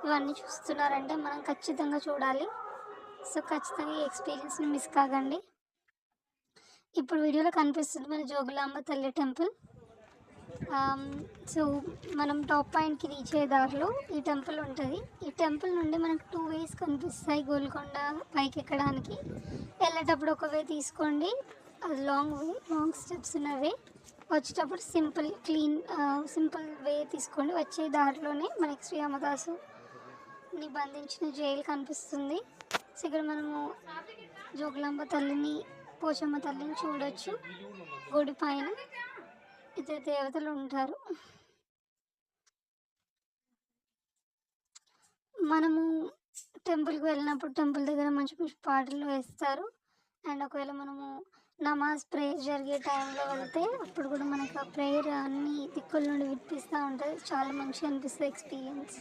ఇవన్నీ చూస్తున్నారంటే మనం ఖచ్చితంగా చూడాలి. సో, ఖచ్చితంగా ఈ ఎక్స్‌పీరియన్స్‌ని మిస్ కాకండి. ఇప్పుడు వీడియోలో కనిపిస్తుంది మన జోగులాంబ తల్లి టెంపుల్. ఆహ్, సో, మనం టాప్ పాయింట్‌కి రీచ్ అయ్యే దారిలో ఈ టెంపుల్ ఉంటది. ఈ టెంపుల్ నుండి మనకు 2 వేస్ కనిపిస్తాయి గోల్కొండ పైకెక్కడానికి. వెళ్ళేటప్పుడు ఒక వే తీసుకోండి. అది లాంగ్ వే, లాంగ్ స్టెప్స్ ఉన్న వే. వచ్చేటప్పుడు సింపుల్ వే తీసుకోండి. వచ్చే దారిలోనే మనకి శ్రీ రామదాసుని బంధించిన జైలు కనిపిస్తుంది. సో, ఇక్కడ మనము జోగులాంబ తల్లిని, పోచమ్మ తల్లిని చూడొచ్చు గుడి పైన. ఇద్దరు దేవతలు ఉంటారు. మనము టెంపుల్‌కి వెళ్ళినప్పుడు టెంపుల్ దగ్గర మంచి మంచి పాటలు వేస్తారు. అండ్ ఒకవేళ మనము నమాజ్ ప్రేయర్ జరిగే టైంలో వెళ్తే అప్పుడు కూడా మనకు ఆ ప్రేయర్ అన్ని దిక్కుల నుండి వినిపిస్తా ఉంటది. చాలా మంచిగా అనిపిస్తది ఎక్స్‌పీరియన్స్.